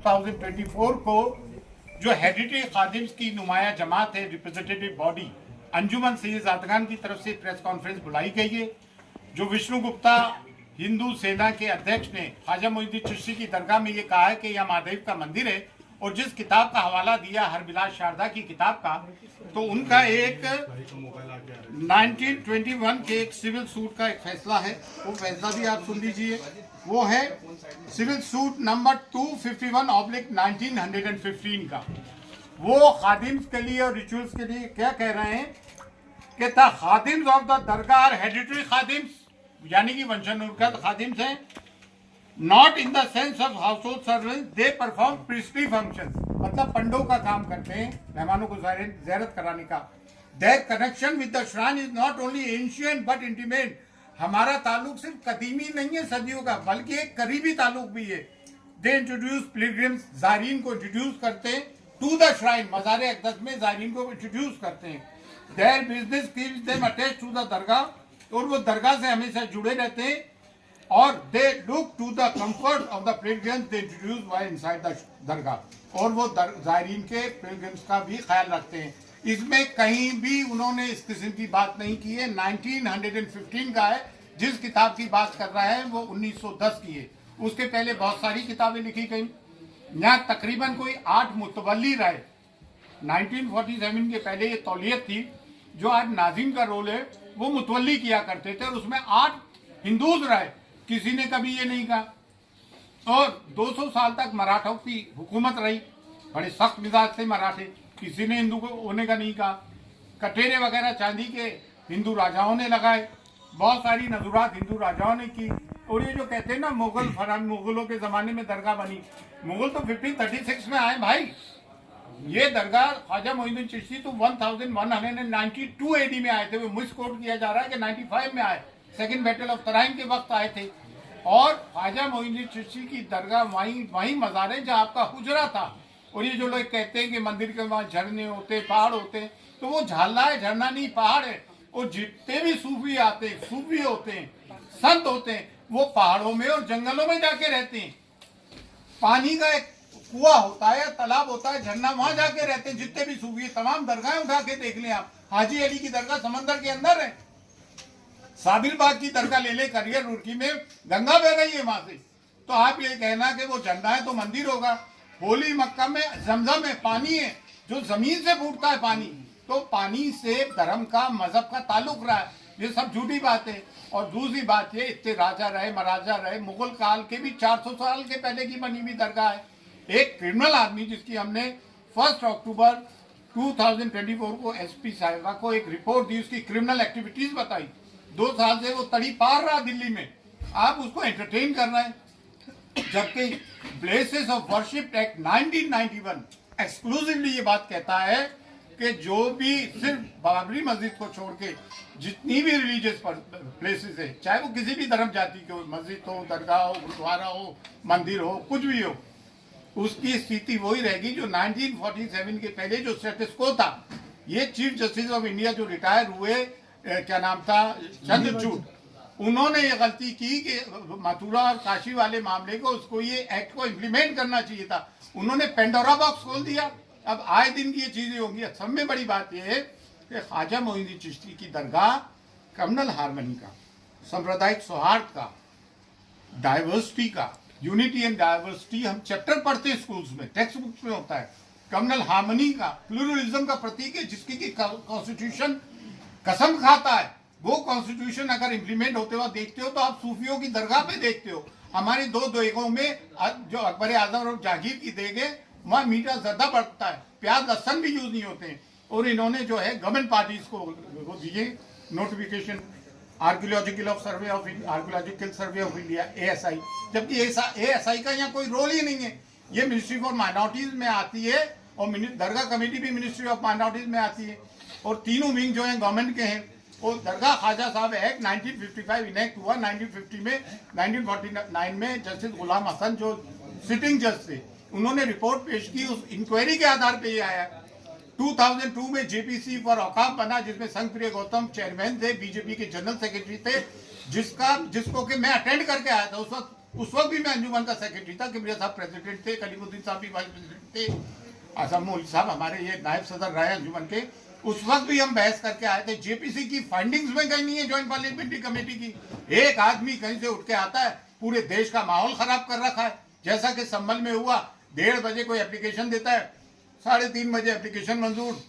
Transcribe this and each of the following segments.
2024 को जो हेरिटेज खादिम्स की नुमाया जमात है, रिप्रेजेंटेटिव बॉडी अंजुमन सैयद ज़ादगान की तरफ से प्रेस कॉन्फ्रेंस बुलाई गई है। जो विष्णु गुप्ता हिंदू सेना के अध्यक्ष ने ख्वाजा मोइनुद्दीन चिश्ती की दरगाह में ये कहा है कि यह महादेव का मंदिर है, और जिस किताब का हवाला दिया हरबिलास शारदा की किताब का, तो उनका एक 1921 के एक सिविल सूट का एक फैसला है, वो फैसला भी आप सुन लीजिए। वो है सिविल सूट नंबर 251/1915 का। वो खादिम्स के लिए और रिचुअल्स के लिए क्या कह रहे हैं कि the khadims of the dargah are heritage khadims, यानी कि वंशानुगत खादिम्स हैं, not in the sense of household servant, they perform priestly function, मतलब पंडों का काम करते हैं, मेहमानों को ज़ियारत कराने का। There connection with the shrine is not only ancient but intimate, हमारा ताल्लुक सिर्फ कदीमी नहीं है सदियों का, बल्कि एक करीबी ताल्लुक भी है। दे इंट्रोड्यूस पिलग्रिम्स, ज़ायरीन को इंट्रोड्यूस करते हैं टू द श्राइन, मज़ार अक़दस में ज़ायरीन को इंट्रोड्यूस करते हैं। Their business keeps them attached to the dargah, और वो दरगाह से हमेशा जुड़े रहते हैं। और they look to the comfort of the pilgrims they introduce while inside the dargah, और वो ज़ायरीन के पिलग्रिम्स का भी ख्याल रखते हैं। इसमें कहीं भी उन्होंने इस किस्म की बात नहीं की है। 1915 का है, जिस किताब की बात कर रहा है वो 1910 की है। उसके पहले बहुत सारी किताबें लिखी गई। यहाँ तकरीबन कोई 8 मुतवल्ली रहे। 1947 के पहले ये तौलियत थी, जो आज नाजिम का रोल है वो मुतवल्ली किया करते थे, और उसमें 8 हिंदूज रहे, किसी ने कभी ये नहीं कहा। और 200 साल तक मराठों की हुकूमत रही, बड़े सख्त मिजाज थे मराठे, किसी ने हिंदू को होने का नहीं कहा। कटेरे वगैरह चांदी के हिंदू राजाओं ने लगाए, बहुत सारी नजुरात हिंदू राजाओं ने की। और ये जो कहते हैं ना मुगलों के ज़माने में दरगाह बनी, मुगल तो 1536 में आए भाई। ये दरगाह ख्वाजा मोइनुद्दीन चिश्ती तो 1192 AD में आए थे। वो मिसकोट किया जा रहा है कि 95 में आए, सेकेंड बैटल ऑफ तराइन के वक्त आए थे। और ख्वाजा मोइनुद्दीन चिश्ती की दरगाह वहीं मज़ार है जहाँ आपका हुजरा था। और ये जो लोग कहते हैं कि मंदिर के वहाँ झरने होते, पहाड़ होते हैं, तो वो झाला है, झरना नहीं पहाड़ है। और जितने भी सूफी आते हैं, सूफी होते हैं, संत होते हैं, वो पहाड़ों में और जंगलों में जाके रहते हैं। पानी का एक कुआं होता है, तालाब होता है, झरना, वहां जाके रहते हैं। जितने भी सूफी, तमाम दरगाहें उठा के देख लें आप। हाजी अली की दरगाह समंदर के अंदर है। साबिर बाग की दरगाह ले ले करियर रुड़की में, गंगा बह रही है वहां से। तो आप ये कहना कि वो झरना है तो मंदिर होगा। होली मक्का में जमजम है, पानी है जो जमीन से फूटता है पानी, तो पानी से धर्म का, मजहब का ताल्लुक रहा है। ये सब झूठी बात है। और दूसरी बात ये, इतने राजा रहे, महाराजा रहे, मुगल काल के भी 400 साल के पहले की बनी हुई दरगाह है। एक क्रिमिनल आदमी जिसकी हमने 1 अक्टूबर 2024 को SP साहिबा को एक रिपोर्ट दी, उसकी क्रिमिनल एक्टिविटीज बताई, 2 साल से वो तड़ी पार रहा दिल्ली में, आप उसको एंटरटेन कर रहे हैं। जबकि places of worship act 1991 exclusively ये बात कहता है कि जो भी सिर्फ बाबरी मस्जिद को छोड़ के जितनी भी रिलीजियस प्लेसेस है, चाहे वो किसी भी धर्म जाति के हो, मस्जिद हो, दरगाह हो, गुरुद्वारा हो, मंदिर हो, कुछ भी हो, उसकी स्थिति वही रहेगी जो 1947 के पहले जो स्टेटस को था। ये चीफ जस्टिस ऑफ इंडिया जो रिटायर हुए, क्या नाम था, चंद्रचूड़, उन्होंने ये गलती की कि मथुरा और काशी वाले मामले को, उसको ये एक्ट को इम्प्लीमेंट करना चाहिए था। उन्होंने पेंडोरा बॉक्स खोल दिया। अब आए दिन की ये चीजें होंगी। सब में बड़ी बात यह है कि ख्वाजा मोइनुद्दीन चिश्ती की दरगाह कम्युनल हार्मनी का, सांप्रदायिक सौहार्द का, डाइवर्सिटी का, यूनिटी एंड डाइवर्सिटी हम चैप्टर पढ़ते हैं स्कूल्स में, टेक्स्ट बुक्स में होता है। कम्युनल हार्मनी का, प्लूरलिज्म का प्रतीक है, जिसकी की कॉन्स्टिट्यूशन कसम खाता है। वो कॉन्स्टिट्यूशन अगर इम्प्लीमेंट होते हुए देखते हो तो आप सूफियों की दरगाह पे देखते हो। हमारी 2 देगों में जो अकबर आजम और जहांगीर की देग है, वहाँ मीठा ज़्यादा बढ़ता है, प्याज लहसन भी यूज नहीं होते हैं। और इन्होंने जो है गवर्नमेंट पार्टीज को दिए notification, archaeological survey of India ASI, जबकि ASI का यहाँ कोई रोल ही नहीं है। ये मिनिस्ट्री फॉर माइनॉरिटीज में आती है, और दरगाह कमेटी भी मिनिस्ट्री ऑफ माइनॉरिटीज में आती है। और तीनों विंग जो है गवर्नमेंट के हैं। और दरगाह ख्वाजा साहब एक्ट 1955 इनेक्ट हुआ 1950 में। 1949 में जस्टिस गुलाम हसन जो सिटिंग जज थे, उन्होंने रिपोर्ट पेश की, उस इंक्वायरी के आधार पे ये आया। 2002 में JPC फॉर औकाफ बना, जिसमें संघप्रिय गौतम चेयरमैन थे, बीजेपी के जनरल सेक्रेटरी थे, जिसको कि मैं अटेंड करके आया था। उस वक्त उस वक्त भी मैं अंजुमन का सेक्रेटरी था, किबरिया साहब प्रेसिडेंट थे, कलीमुद्दीन साहब भी वाइस प्रेसिडेंट थे, आसम मौलवी साहब हमारे ये नायब सदर रहे अंजुमन के। उस वक्त भी हम बहस करके आए थे। जेपीसी की फाइंडिंग्स में कहीं नहीं है, ज्वाइंट पार्लियामेंट्री कमेटी की। एक आदमी कहीं से उठ के आता है, पूरे देश का माहौल खराब कर रखा है। जैसा कि संभल में हुआ, 1:30 बजे कोई एप्लीकेशन देता है, 3:30 बजे एप्लीकेशन मंजूर,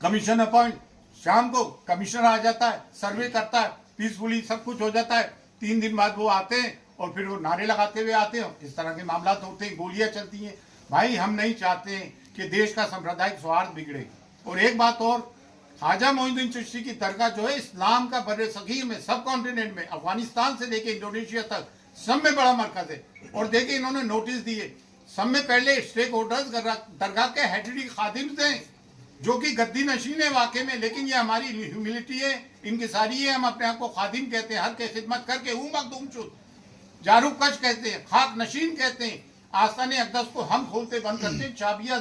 कमीशन अपॉइंट, शाम को कमिश्नर आ जाता है, सर्वे करता है, पीसफुली सब कुछ हो जाता है। 3 दिन बाद वो आते हैं और फिर वो नारे लगाते हुए आते हैं। इस तरह के मामला होते हैं, गोलियां चलती हैं। भाई हम नहीं चाहते कि देश का सांप्रदायिक सौहार्द बिगड़े। और एक बात और, ख्वाजा मोइनुद्दीन चिश्ती की दरगाह जो है इस्लाम का बर्रे सगीर में, सब कॉन्टिनेंट में, अफगानिस्तान से लेके इंडोनेशिया तक सब में बड़ा मरकज है। और देखिए इन्होंने नोटिस दिए, सब में पहले स्टेक होल्डर्स दरगाह के हेडरी खादिम्स हैं जो कि गद्दी नशीन है वाकई में, लेकिन ये हमारी ह्यूमिलिटी है, इनकी सारी है। हम अपने आप को खादिम कहते हैं, हर के खिदमत करके हूँ मखदूम शुद, जारू कश कहते हैं, खाक नशीन कहते हैं। आस्ताने अक़दस को हम खोलते बंद करते हैं, चाबियां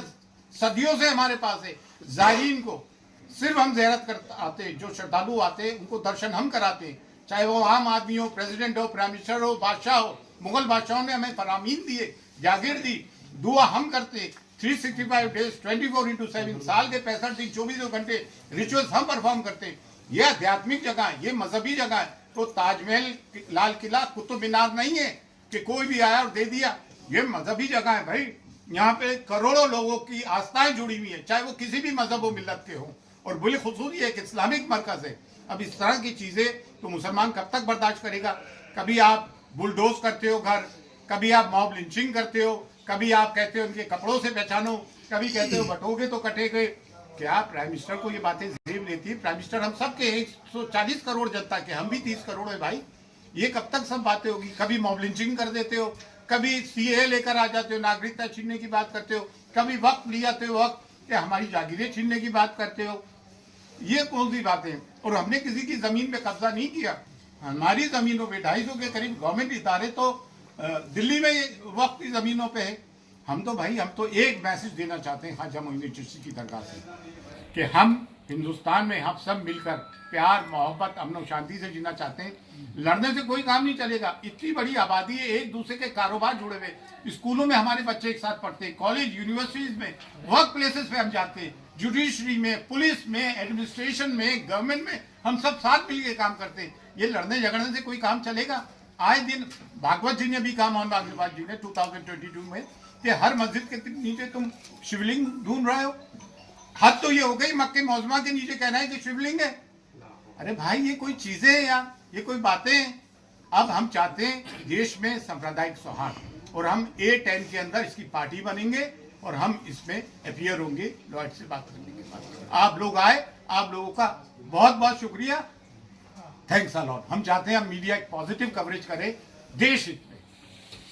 सदियों से हमारे पास है। ज़ायरीन को सिर्फ हम ज़ियारत कर आते हैं, जो श्रद्धालु आते हैं उनको दर्शन हम कराते हैं, चाहे वो आम आदमी हो, प्रेसिडेंट हो, प्राइम मिनिस्टर हो, बादशाह हो। मुगल बादशाहों ने हमें फरामीन दिए, जागीर दी, दुआ हम करते। 365 डेज 24/7 साल के 65 दिन 24 घंटे रिचुअल्स हम परफॉर्म करते हैं। ये आध्यात्मिक जगह है, ये मजहबी जगह है। तो ताजमहल, लाल किला, कुतुब मीनार नहीं है कि कोई भी आया और दे दिया। ये मजहबी जगह है भाई, यहाँ पे करोड़ों लोगों की आस्थाएं जुड़ी हुई है, चाहे वो किसी भी मजहब व मिल्लत के हों। और बिलखुसूस ये एक इस्लामिक मरकज है। अब इस तरह की चीजें तो मुसलमान कब तक बर्दाश्त करेगा? कभी आप बुलडोज करते हो घर, कभी आप मॉब लिंचिंग करते हो, कभी आप कहते हो उनके कपड़ों से पहचानो, कभी कहते हो बटोगे तो कटेगे। क्या प्राइम मिनिस्टर को ये बातें जेब लेती है? प्राइम मिनिस्टर हम सब के 140 करोड़ जनता के, हम भी 30 करोड़ है भाई। ये कब तक सब बातें होगी? कभी मॉब लिंचिंग कर देते हो, कभी सीए लेकर आ जाते हो, नागरिकता छीनने की बात करते हो, कभी वक्त ले जाते हो, वक्त हमारी जागीरें छीनने की बात करते हो। ये कौन सी बातें? और हमने किसी की जमीन पे कब्जा नहीं किया। हमारी जमीनों पे 250 के करीब गवर्नमेंट इदारे तो दिल्ली में वक्त की जमीनों पे है। हम तो एक मैसेज देना चाहते हैं ख्वाजा मोइनुद्दीन चिश्ती की दरगाह से कि हम हिंदुस्तान में हम सब मिलकर प्यार, मोहब्बत, अमन और शांति से जीना चाहते हैं। लड़ने से कोई काम नहीं चलेगा। इतनी बड़ी आबादी है, एक दूसरे के कारोबार जुड़े हुए। स्कूलों में हमारे बच्चे एक साथ पढ़ते हैं, कॉलेज, यूनिवर्सिटीज में, वर्क प्लेसेस पे हम जाते हैं, जुडिशरी में, पुलिस में, एडमिनिस्ट्रेशन में, गवर्नमेंट में, हम सब साथ मिलकर काम करते हैं। ये लड़ने झगड़ने से कोई काम चलेगा? आए दिन भागवत जी ने भी कहा, मोहन भागवत जी ने 2022 में, कि हर मस्जिद के नीचे तुम शिवलिंग ढूंढ रहे हो। हद तो ये हो गई, मक्के मौजमा के नीचे कहना है कि शिवलिंग है। अरे भाई ये कोई चीजें हैं यार, ये कोई बातें हैं? अब हम चाहते हैं देश में सांप्रदायिक सौहार्द, और हम A10 के अंदर इसकी पार्टी बनेंगे और हम इसमें अपीयर होंगे। लॉर्ड से बात करने के बाद आप लोग आए, आप लोगों का बहुत बहुत शुक्रिया, थैंक्स अ लॉट। हम चाहते हैं हम मीडिया एक पॉजिटिव कवरेज करें देश हित में,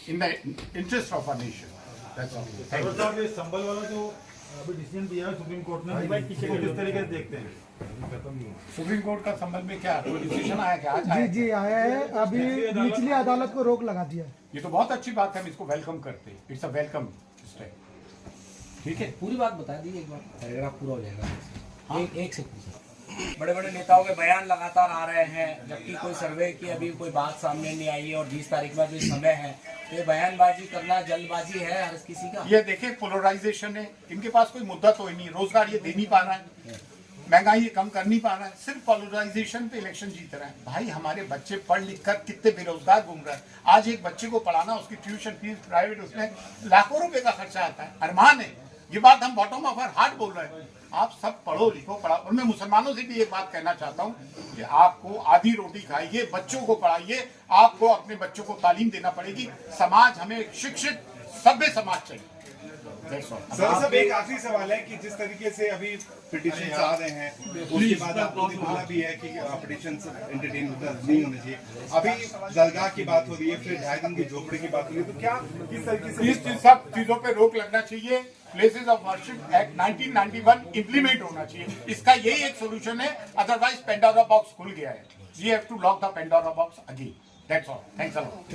in the interest of a nation. Sambhal वाला जो अभी डिसीजन दिया है सुप्रीम कोर्ट ने, किस तरीके से देखते हैं? सुप्रीम कोर्ट का संबल में क्या कोई डिसीजन आया क्या? आज जी आया है, अभी निचली अदालत को रोक लगा दिया है। ये तो बहुत अच्छी बात है, हम इसको वेलकम करते हैं। It's a welcome step. ठीक है, पूरी बात बता दी एक बार, पैराग्राफ पूरा हो जाएगा। हाँ? एक से पूछा। बड़े बड़े नेताओं के बयान लगातार आ रहे हैं, जबकि कोई सर्वे की अभी कोई बात सामने नहीं आई है, और 20 तारीख में जो समय है, तो ये बयानबाजी करना जल्दबाजी है हर किसी का। ये देखिए पोलराइजेशन है, इनके पास कोई मुद्दा तो ही नहीं, रोजगार ये दे नहीं पा रहा है, महंगाई ये कम कर नहीं पा रहा है, सिर्फ पोलराइजेशन पे इलेक्शन जीत रहा है। भाई हमारे बच्चे पढ़ लिख कर कितने बेरोजगार घूम रहे हैं। आज एक बच्चे को पढ़ाना, उसकी ट्यूशन फीस प्राइवेट, उसमें लाखों रुपए का खर्चा आता है। अरमान है, ये बात हम बॉटम ऑफ आवर हार्ट बोल रहे हैं। आप सब पढ़ो लिखो, पढ़ाओ। और मैं मुसलमानों से भी एक बात कहना चाहता हूँ कि आपको आधी रोटी खाइए, बच्चों को पढ़ाइए, आपको अपने बच्चों को तालीम देना पड़ेगी। समाज हमें शिक्षित सभ्य समाज चाहिए। सर सब एक आखिरी सवाल है कि जिस तरीके से अभी पिटीशन आ रहे हैं, उसके बाद आपने बोला भी है कि पिटीशन एंटरटेन नहीं होने चाहिए। अभी दरगाह की बात हो रही है, फिर 2.5 दिन की झोपड़ी की बात हो रही है, तो क्या किस तरीके से इस सब चीजों पे रोक लगना चाहिए। Places of worship act 1991 implement होना चाहिए। इसका यही एक सोल्यूशन है, अदरवाइज पेंडोरा बॉक्स खुल गया है। We have to lock the Pandora box again. That's all. Thanks a lot.